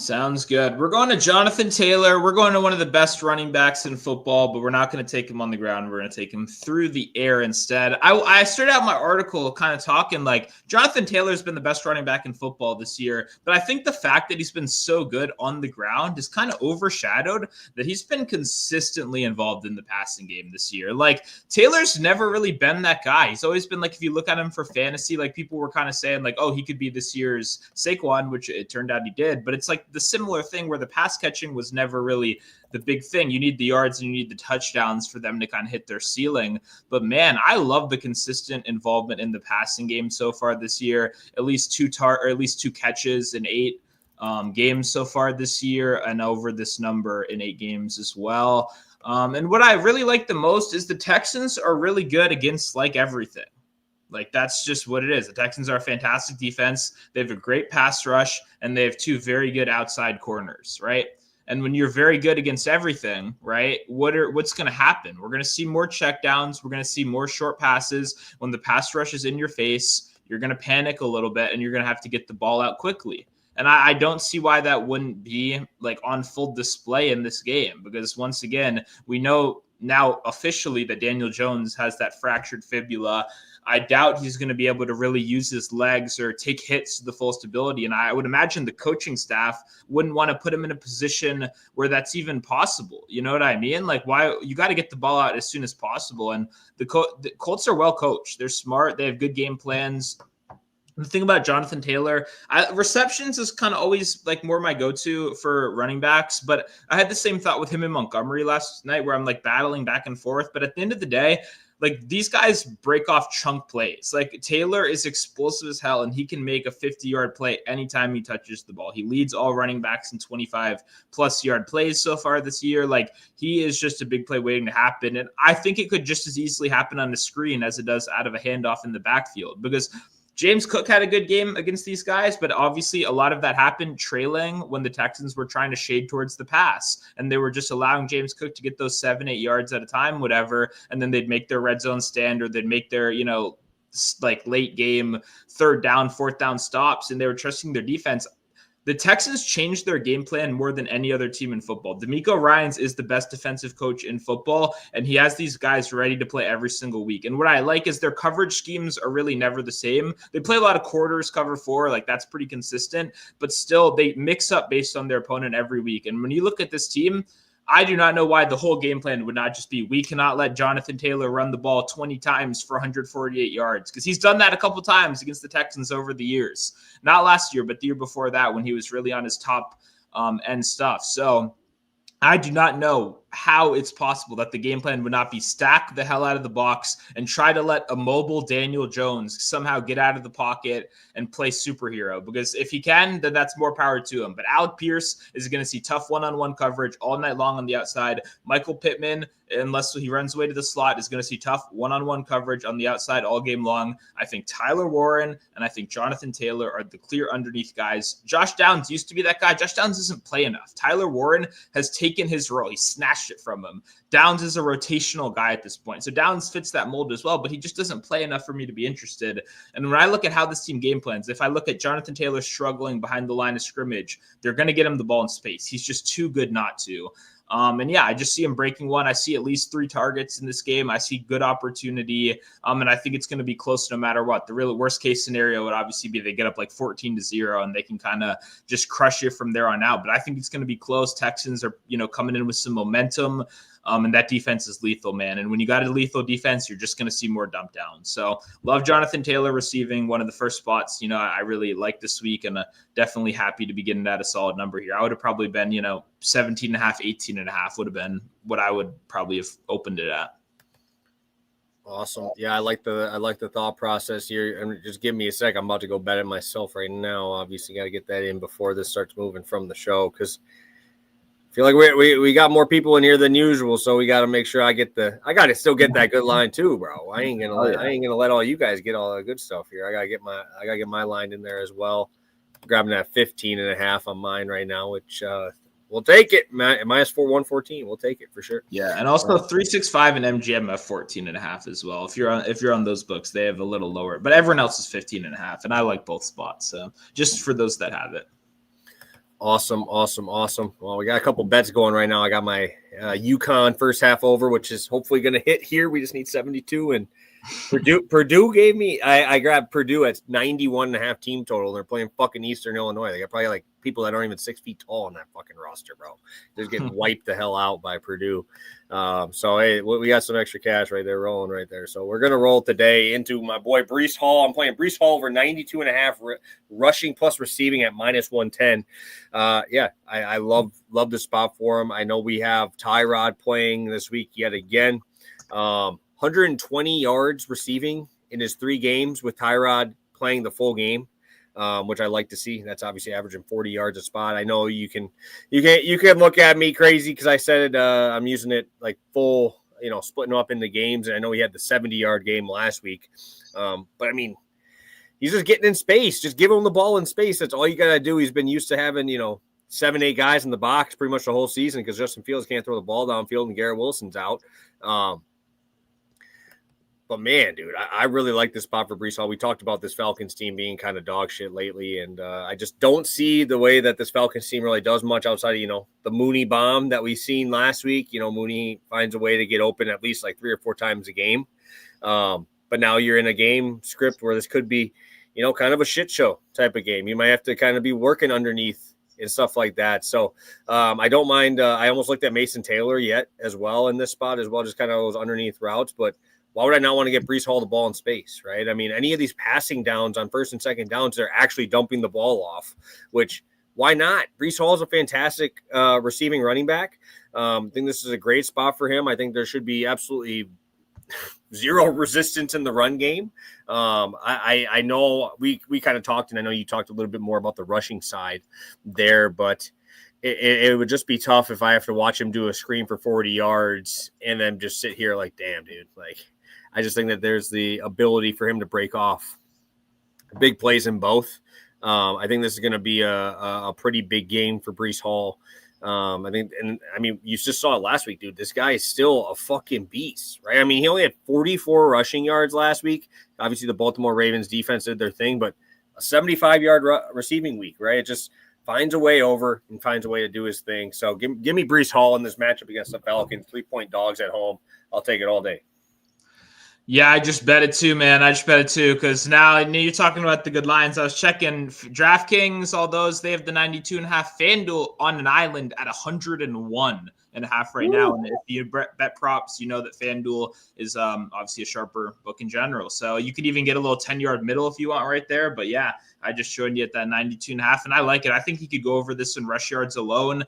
Sounds good. We're going to Jonathan Taylor. We're going to one of the best running backs in football, but we're not going to take him on the ground. We're going to take him through the air instead. I started out my article kind of talking like Jonathan Taylor's been the best running back in football this year, but I think the fact that he's been so good on the ground is kind of overshadowed that he's been consistently involved in the passing game this year. Like Taylor's never really been that guy. He's always been like, if you look at him for fantasy, like people were kind of saying like, oh, he could be this year's Saquon, which it turned out he did, but it's like the similar thing where the pass catching was never really the big thing. You need the yards and you need the touchdowns for them to kind of hit their ceiling. But man, I love the consistent involvement in the passing game so far this year. At least two catches in 8 games so far this year, and over this number in 8 games as well. And what I really like the most is the Texans are really good against like everything. Like, that's just what it is. The Texans are a fantastic defense. They have a great pass rush, and they have 2 very good outside corners, right? And when you're very good against everything, right, what's going to happen? We're going to see more checkdowns. We're going to see more short passes. When the pass rush is in your face, you're going to panic a little bit, and you're going to have to get the ball out quickly. And I don't see why that wouldn't be, like, on full display in this game, because, once again, we know now officially that Daniel Jones has that fractured fibula. I doubt he's going to be able to really use his legs or take hits to the fullest ability. And I would imagine the coaching staff wouldn't want to put him in a position where that's even possible. You know what I mean? Like, why you got to get the ball out as soon as possible. And the Colts are well coached. They're smart. They have good game plans. The thing about Jonathan Taylor, receptions is kind of always like more my go-to for running backs, but I had the same thought with him in Montgomery last night where I'm like battling back and forth. But at the end of the day, like these guys break off chunk plays. Like Taylor is explosive as hell, and he can make a 50-yard play anytime he touches the ball. He leads all running backs in 25-plus yard plays so far this year. Like he is just a big play waiting to happen. And I think it could just as easily happen on the screen as it does out of a handoff in the backfield, because James Cook had a good game against these guys, but obviously a lot of that happened trailing when the Texans were trying to shade towards the pass, and they were just allowing James Cook to get those 7-8 yards at a time, whatever, and then they'd make their red zone stand, or they'd make their, like late game 3rd down, 4th down stops, and they were trusting their defense. The Texans changed their game plan more than any other team in football. DeMeco Ryans is the best defensive coach in football, and he has these guys ready to play every single week. And what I like is their coverage schemes are really never the same. They play a lot of quarters, cover 4, like that's pretty consistent, but still they mix up based on their opponent every week. And when you look at this team, I do not know why the whole game plan would not just be, we cannot let Jonathan Taylor run the ball 20 times for 148 yards, because he's done that a couple times against the Texans over the years. Not last year, but the year before that when he was really on his top end stuff. So I do not know how it's possible that the game plan would not be stack the hell out of the box and try to let a mobile Daniel Jones somehow get out of the pocket and play superhero. Because if he can, then that's more power to him. But Alec Pierce is going to see tough one-on-one coverage all night long on the outside. Michael Pittman, unless he runs away to the slot, is going to see tough one-on-one coverage on the outside all game long. I think Tyler Warren and I think Jonathan Taylor are the clear underneath guys. Josh Downs used to be that guy. Josh Downs doesn't play enough. Tyler Warren has taken his role. He snatched it from him. Downs is a rotational guy at this point. So Downs fits that mold as well, but he just doesn't play enough for me to be interested. And when I look at how this team game plans, if I look at Jonathan Taylor struggling behind the line of scrimmage, they're going to get him the ball in space. He's just too good not to. And yeah, I just see him breaking one. I see at least 3 targets in this game. I see good opportunity. And I think it's going to be close no matter what. The real worst case scenario would obviously be they get up like 14-0 and they can kind of just crush it from there on out. But I think it's going to be close. Texans are, coming in with some momentum. And that defense is lethal, man. And when you got a lethal defense, you're just going to see more dump down. So love Jonathan Taylor receiving one of the first spots, I really like this week, and definitely happy to be getting at a solid number here. I would have probably been, 17.5, 18.5 would have been what I would probably have opened it at. Awesome. Yeah, I like the thought process here. And just give me a sec. I'm about to go bet it myself right now. Obviously, got to get that in before this starts moving from the show, because I feel like we got more people in here than usual, so we got to make sure I got to still get that good line too, bro. I ain't gonna let all you guys get all the good stuff here. I gotta get my line in there as well. I'm grabbing that 15.5 on mine right now, which we'll take it. Minus 114. We'll take it for sure. Yeah, and also 365 and MGM have 14.5 as well. If you're on those books, they have a little lower, but everyone else is 15.5, and I like both spots. So just for those that have it. Awesome. Well, we got a couple bets going right now. I got my UConn first half over, which is hopefully going to hit here. We just need 72. And Purdue gave me, I grabbed Purdue at 91.5 team total. They're playing fucking Eastern Illinois. They got probably like people that aren't even 6 feet tall on that fucking roster, bro. They're just getting wiped the hell out by Purdue. So, hey, we got some extra cash right there rolling right there. So we're going to roll today into my boy Breece Hall. I'm playing Breece Hall over 92.5 rushing plus receiving at -110. I love the spot for him. I know we have Tyrod playing this week yet again. 120 yards receiving in his 3 games with Tyrod playing the full game, which I like to see. That's obviously averaging 40 yards a spot. I know you can look at me crazy because I said I'm using it like full, splitting up into games. And I know he had the 70-yard game last week. But I mean, he's just getting in space. Just give him the ball in space. That's all you got to do. He's been used to having, 7-8 guys in the box pretty much the whole season because Justin Fields can't throw the ball downfield and Garrett Wilson's out. But man, dude, I really like this spot for Breece Hall. We talked about this Falcons team being kind of dog shit lately, and I just don't see the way that this Falcons team really does much outside of, the Mooney bomb that we seen last week. Mooney finds a way to get open at least like 3 or 4 times a game. But now you're in a game script where this could be, kind of a shit show type of game. You might have to kind of be working underneath and stuff like that. So I don't mind. I almost looked at Mason Taylor yet as well in this spot as well, just kind of those underneath routes, but why would I not want to get Breece Hall the ball in space, right? I mean, any of these passing downs on first and second downs, they're actually dumping the ball off, which why not? Breece Hall is a fantastic receiving running back. I think this is a great spot for him. I think there should be absolutely zero resistance in the run game. I know we kind of talked, and I know you talked a little bit more about the rushing side there, but it would just be tough if I have to watch him do a screen for 40 yards and then just sit here like, damn, dude, like, I just think that there's the ability for him to break off big plays in both. I think this is going to be a pretty big game for Breece Hall. I think, and I mean, you just saw it last week, dude. This guy is still a fucking beast, right? I mean, he only had 44 rushing yards last week. Obviously, the Baltimore Ravens defense did their thing, but a 75-yard receiving week, right? It just finds a way over and finds a way to do his thing. So give me Breece Hall in this matchup against the Falcons, 3-point dogs at home. I'll take it all day. Yeah, I just bet it too, man. I just bet it too because now I knew you're talking about the good lines. I was checking DraftKings, all those. They have the 92.5 FanDuel on an island at 101.5 right now. And if you bet props, you know that FanDuel is obviously a sharper book in general. So you could even get a little 10-yard middle if you want right there. But yeah, I just showed you at that 92.5, and I like it. I think he could go over this in rush yards alone.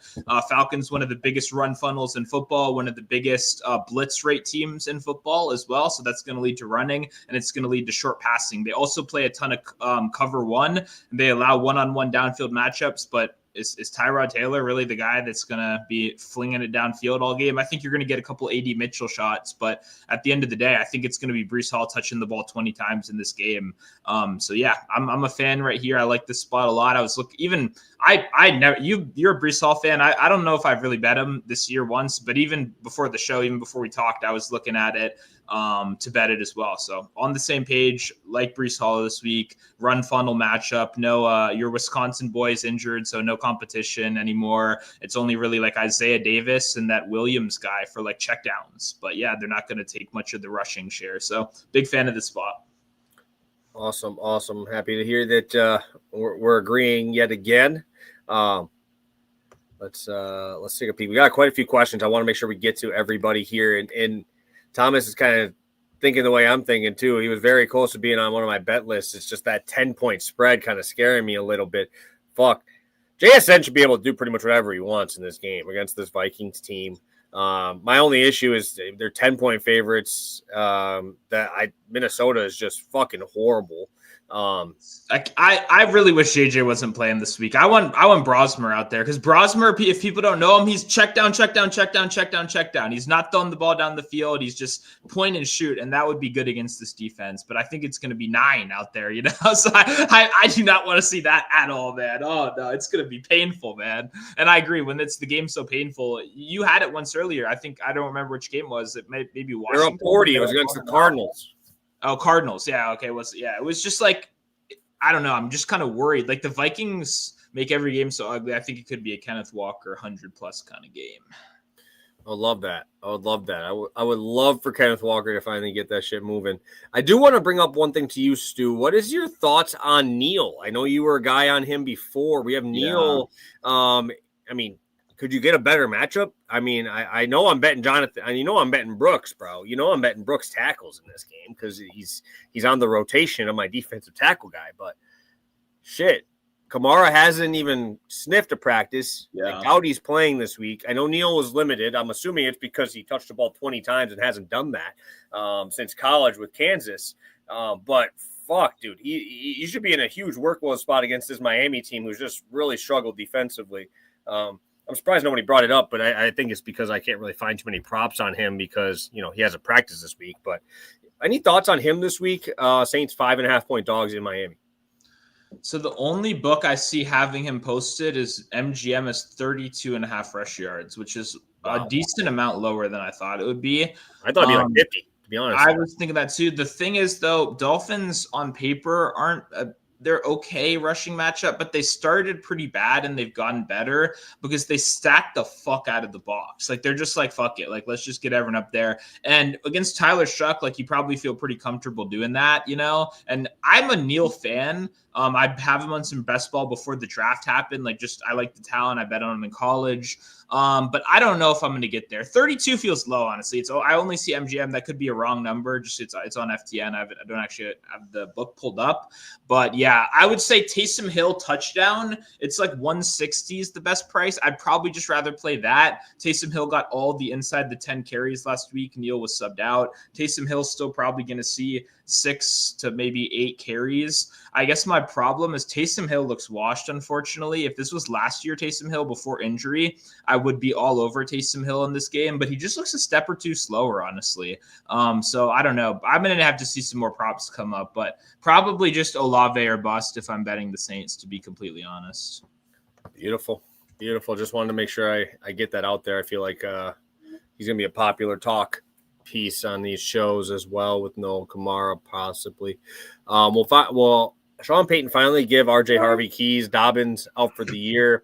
Falcons, one of the biggest run funnels in football, one of the biggest blitz rate teams in football as well. So that's going to lead to running, and it's going to lead to short passing. They also play a ton of cover one, and they allow one-on-one downfield matchups, but is Tyrod Taylor really the guy that's going to be flinging it downfield all game? I think you're going to get a couple A.D. Mitchell shots, but at the end of the day, I think it's going to be Breece Hall touching the ball 20 times in this game. So yeah, I'm a fan right here. I like this spot a lot. I was looking, I never, you're a Breece Hall fan. I don't know if I've really bet him this year once, but even before the show, even before we talked, I was looking at it to bet it as well. So on the same page, like Breece Hall this week, run funnel matchup. No, your Wisconsin boy is injured, so no competition anymore. It's only really like Isaiah Davis and that Williams guy for like checkdowns. But yeah, they're not going to take much of the rushing share. So big fan of this spot. Awesome. Happy to hear that we're agreeing yet again. Let's take a peek. We got quite a few questions. I want to make sure we get to everybody here. And Thomas is kind of thinking the way I'm thinking too. He was very close to being on one of my bet lists. It's just that 10-point spread kind of scaring me a little bit. Fuck. JSN should be able to do pretty much whatever he wants in this game against this Vikings team. My only issue is they're 10-point favorites. Minnesota is just fucking horrible. I really wish JJ wasn't playing this week. I want Brosmer out there because Brosmer, if people don't know him, he's check down. He's not throwing the ball down the field. He's just point and shoot, and that would be good against this defense. But I think it's going to be 9 out there, you know. So I do not want to see that at all, man. Oh no, it's going to be painful, man. And I agree when it's the game's so painful. You had it once earlier. I don't remember which game was it. Maybe Washington. They're up 40. It was against the Cardinals. Oh, Cardinals. Yeah. Okay. It was just like, I don't know. I'm just kind of worried. Like the Vikings make every game so ugly. I think it could be a Kenneth Walker 100+ kind of game. I would love that. I would love that. I would love for Kenneth Walker to finally get that shit moving. I do want to bring up one thing to you, Stu. What is your thoughts on Neal? I know you were a guy on him before. We have Neal. I mean, could you get a better matchup? I mean, I know I'm betting Jonathan. You know I'm betting Brooks, bro. You know I'm betting Brooks tackles in this game because he's on the rotation of my defensive tackle guy. But shit. Kamara hasn't even sniffed a practice. Yeah. I doubt he's playing this week. I know Neal was limited. I'm assuming it's because he touched the ball 20 times and hasn't done that since college with Kansas. But fuck, dude, he should be in a huge workload spot against this Miami team who's just really struggled defensively. I'm surprised nobody brought it up, but I think it's because I can't really find too many props on him because, you know, he hasn't practiced this week. But any thoughts on him this week? Saints 5.5-point dogs in Miami. So the only book I see having him posted is MGM as 32.5 rush yards, which is a decent amount lower than I thought it would be. I thought it'd be like 50, to be honest. I was thinking that too. The thing is, though, Dolphins on paper aren't they're okay rushing matchup, but they started pretty bad and they've gotten better because they stacked the fuck out of the box. Like they're just like, fuck it. Like, let's just get everyone up there. And against Tyler Shuck, like you probably feel pretty comfortable doing that, you know? And I'm a Neal fan. I have him on some best ball before the draft happened. Like just, I like the talent. I bet on him in college. But I don't know if I'm going to get there. 32 feels low, honestly. I only see MGM. That could be a wrong number. Just it's on FTN. I don't actually have the book pulled up. But yeah, I would say Taysom Hill touchdown. It's like 160 is the best price. I'd probably just rather play that. Taysom Hill got all the inside the 10 carries last week. Neal was subbed out. Taysom Hill's still probably going to see 6 to maybe 8 carries. I guess my problem is Taysom Hill looks washed, unfortunately. If this was last year Taysom Hill before injury, I would be all over Taysom Hill in this game, but he just looks a step or two slower, honestly. So I don't know. I'm going to have to see some more props come up, but probably just Olave or bust if I'm betting the Saints, to be completely honest. Beautiful. Just wanted to make sure I get that out there. I feel like he's going to be a popular talk piece on these shows as well with Noel Kamara possibly. Well, Sean Payton finally give RJ Harvey keys. Dobbins out for the year.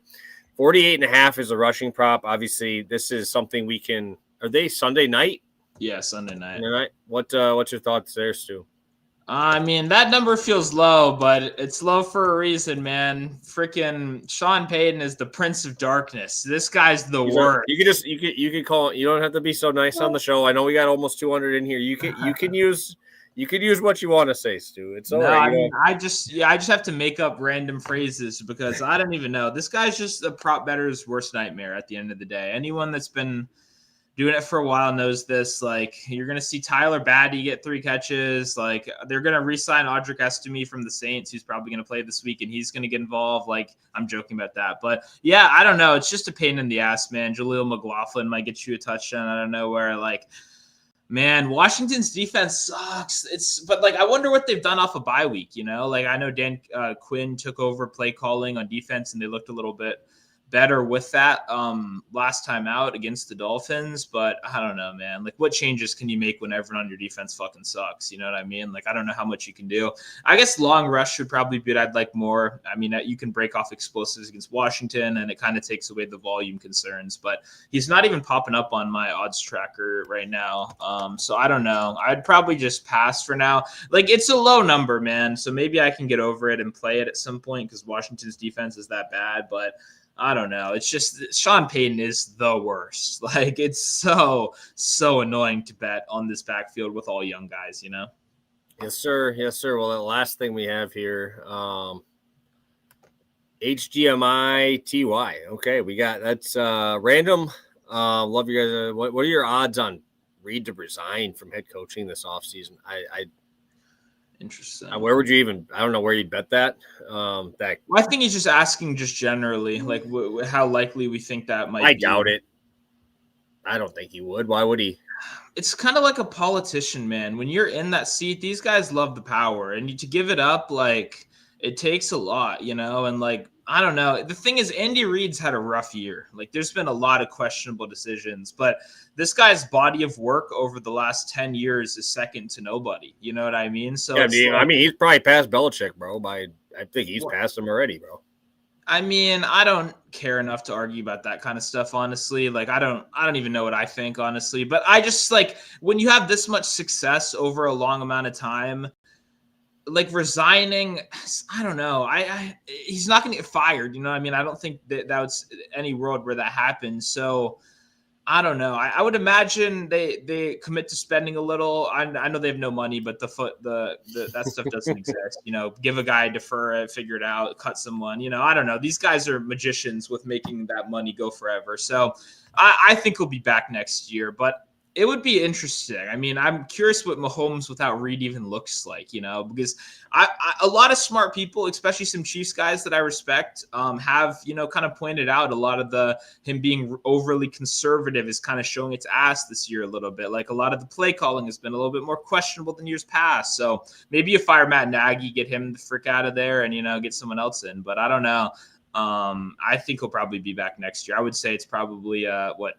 48.5 is a rushing prop. Obviously, this is something we can. Are they Sunday night? Yeah, Sunday night. What's your thoughts there, Stu? I mean, that number feels low, but it's low for a reason, man. Freaking Sean Payton is the Prince of Darkness. This guy's the worst. You can call it. You don't have to be so nice on the show. I know we got almost 200 in here. You can use what you want to say, Stu. It's all right. I mean, I just have to make up random phrases because I don't even know. This guy's just a prop bettor's worst nightmare at the end of the day. Anyone that's been doing it for a while knows this. Like, you're going to see Tyler Batty get 3 catches. Like, they're going to re-sign Audric Estime from the Saints, who's probably going to play this week, and he's going to get involved. Like, I'm joking about that. But, yeah, I don't know. It's just a pain in the ass, man. Jaleel McLaughlin might get you a touchdown out of nowhere. Like, man, Washington's defense sucks. But I wonder what they've done off a bye week, you know? Like, I know Dan Quinn took over play calling on defense, and they looked a little bit better with that last time out against the Dolphins, but I don't know, man. Like, what changes can you make when everyone on your defense fucking sucks? You know what I mean? Like, I don't know how much you can do. I guess long rush would probably be what I'd like more. I mean, you can break off explosives against Washington, and it kind of takes away the volume concerns, but he's not even popping up on my odds tracker right now. So I don't know. I'd probably just pass for now. Like, it's a low number, man. So maybe I can get over it and play it at some point because Washington's defense is that bad, but I don't know. It's just Sean Payton is the worst. Like, it's so annoying to bet on this backfield with all young guys, you know? Yes, sir. Well, the last thing we have here, HDMI TY. Okay, we got that's random. Love you guys. What are your odds on Reed to resign from head coaching this offseason? Interesting. Where would you even? I don't know where you'd bet that. Well, I think he's just asking, just generally, like how likely we think that might. I doubt it. I don't think he would. Why would he? It's kind of like a politician, man. When you're in that seat, these guys love the power, and to give it up, like, it takes a lot, you know. And like, I don't know. The thing is, Andy Reid's had a rough year. Like, there's been a lot of questionable decisions, but this guy's body of work over the last 10 years is second to nobody. You know what I mean? So yeah, I mean, he's probably past Belichick, bro. I think he's passed him already, bro. I mean, I don't care enough to argue about that kind of stuff, honestly. Like, I don't even know what I think, honestly. But I just like when you have this much success over a long amount of time, like resigning, I don't know. He's not going to get fired. You know what I mean? I don't think that's any world where that happens. So I don't know. I would imagine they commit to spending a little. I know they have no money, but the that stuff doesn't exist. You know, give a guy, defer it, figure it out, cut someone. You know, I don't know. These guys are magicians with making that money go forever. So I think he'll be back next year, but it would be interesting. I mean, I'm curious what Mahomes without Reed even looks like, you know, because a lot of smart people, especially some Chiefs guys that I respect, have, you know, kind of pointed out a lot of him being overly conservative is kind of showing its ass this year a little bit. Like a lot of the play calling has been a little bit more questionable than years past. So maybe you fire Matt Nagy, get him the frick out of there and, you know, get someone else in. But I don't know. I think he'll probably be back next year. I would say it's probably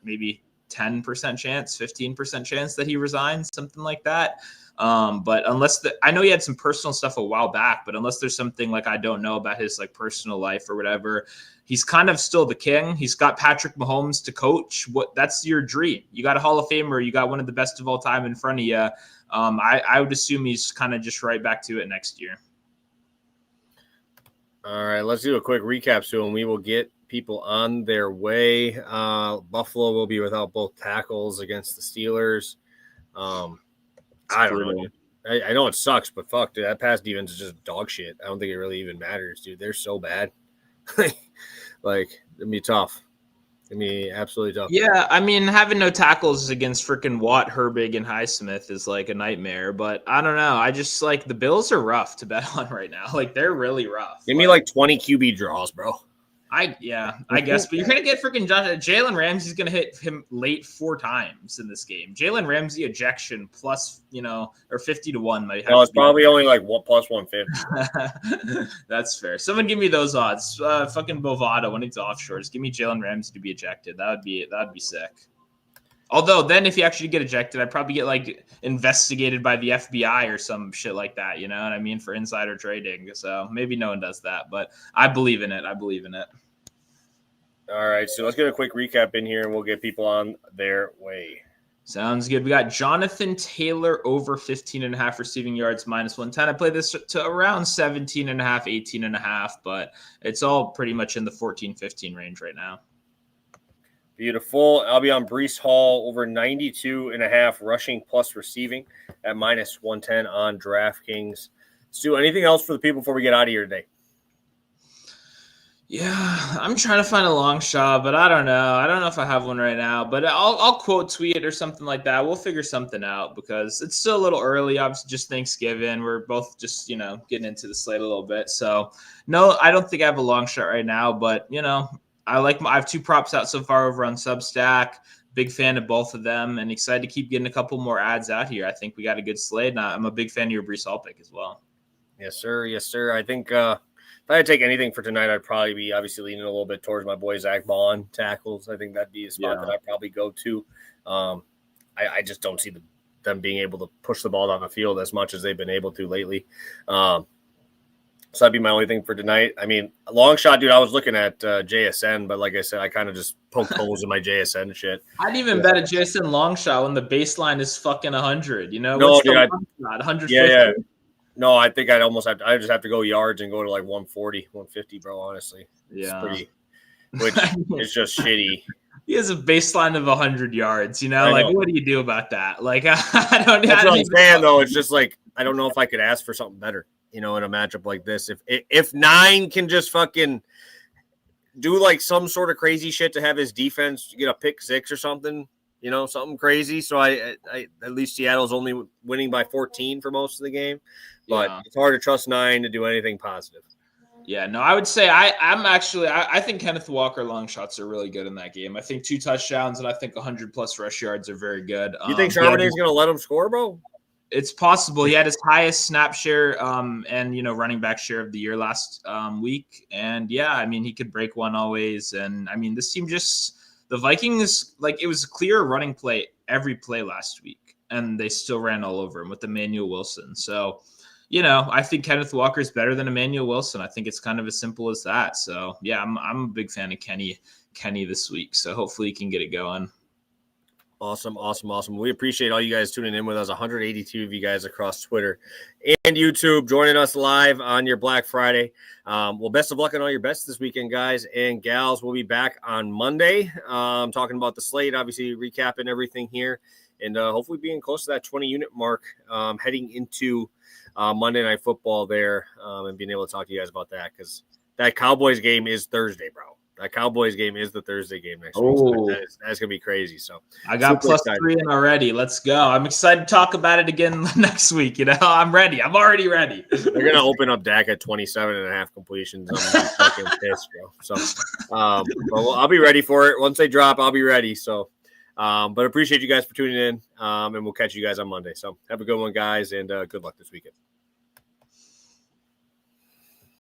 maybe 10% chance, 15% chance that he resigns, something like that. But I know he had some personal stuff a while back, but unless there's something like I don't know about his like personal life or whatever, he's kind of still the king. He's got Patrick Mahomes to coach. That's your dream. You got a Hall of Famer. You got one of the best of all time in front of you. I would assume he's kind of just right back to it next year. All right, let's do a quick recap soon, and we will get people on their way. Buffalo will be without both tackles against the Steelers. I don't know, dude. I know it sucks, but fuck, dude, that pass defense is just dog shit. I don't think it really even matters, dude. They're so bad. Like, it'd be tough. It'd be absolutely tough. Yeah, I mean, having no tackles against freaking Watt, Herbig, and Highsmith is like a nightmare. But I don't know. I just like the Bills are rough to bet on right now. Like they're really rough. Give me like 20 QB draws, bro. I guess, but you're gonna get freaking Jalen Ramsey's gonna hit him late 4 times in this game. Jalen Ramsey ejection plus, you know, or 50-1 might have. No, it's probably only like plus 150. That's fair. Someone give me those odds. Fucking Bovada when it's offshores. Give me Jalen Ramsey to be ejected. That'd be sick. Although then if you actually get ejected, I'd probably get like investigated by the FBI or some shit like that. You know what I mean? For insider trading. So maybe no one does that, but I believe in it. All right, so let's get a quick recap in here, and we'll get people on their way. Sounds good. We got Jonathan Taylor over 15.5 receiving yards minus 110. I played this to around 17.5, 18.5, but it's all pretty much in the 14, 15 range right now. Beautiful. I'll be on Breece Hall over 92.5 rushing plus receiving at minus 110 on DraftKings. Stu, anything else for the people before we get out of here today? Yeah, I'm trying to find a long shot, but I don't know. I don't know if I have one right now, but I'll quote tweet it or something like that. We'll figure something out because it's still a little early. Obviously, just Thanksgiving. We're both just, you know, getting into the slate a little bit. So, no, I don't think I have a long shot right now, but, you know, I have 2 props out so far over on Substack. Big fan of both of them and excited to keep getting a couple more ads out here. I think we got a good slate, and I'm a big fan of your Breece Hall pick as well. Yes, sir. Yes, sir. I think if I had to take anything for tonight, I'd probably be obviously leaning a little bit towards my boy Zach Bond tackles. I think that'd be a spot that I'd probably go to. I just don't see them being able to push the ball down the field as much as they've been able to lately. So that'd be my only thing for tonight. I mean, a long shot, dude, I was looking at JSN, but like I said, I kind of just poked holes in my JSN shit. I'd even bet a JSN long shot when the baseline is fucking 100, you know? No, what's dude, the long shot? 150? Yeah. No, I think I just have to go yards and go to like 140, 150, bro, honestly. Yeah. Which is just shitty. He has a baseline of 100 yards, you know? Like, what do you do about that? Like, I don't know. That's what I'm saying, though. It's just like, I don't know if I could ask for something better, you know, in a matchup like this. If 9 can just fucking do like some sort of crazy shit to have his defense get a pick 6 or something, you know, something crazy. So I at least Seattle's only winning by 14 for most of the game. But It's hard to trust 9 to do anything positive. Yeah, no, I would say I think Kenneth Walker long shots are really good in that game. I think 2 touchdowns and I think 100+ rush yards are very good. You think Charbonnet's going to let him score, bro? It's possible. He had his highest snap share and, you know, running back share of the year last week. And, yeah, I mean, he could break one always. And, I mean, this team the Vikings, like, it was a clear running play every play last week. And they still ran all over him with Emmanuel Wilson. So, I think Kenneth Walker is better than Emmanuel Wilson. I think it's kind of as simple as that. So yeah, I'm a big fan of Kenny this week. So hopefully he can get it going. Awesome. We appreciate all you guys tuning in with us. 182 of you guys across Twitter and YouTube joining us live on your Black Friday. Well, best of luck on all your bets this weekend, guys and gals. We'll be back on Monday talking about the slate, obviously recapping everything here, and hopefully being close to that 20-unit mark heading into Monday Night Football there and being able to talk to you guys about that because that Cowboys game is Thursday, bro. That Cowboys game is the Thursday game next week. So that's going to be crazy. So I got plus 3 in already. Let's go. I'm excited to talk about it again next week. I'm ready. I'm already ready. They're going to open up Dak at 27.5 completions. I'm fucking pissed, bro. So I'll be ready for it. Once they drop, I'll be ready. So, but appreciate you guys for tuning in, and we'll catch you guys on Monday. So have a good one, guys, and good luck this weekend.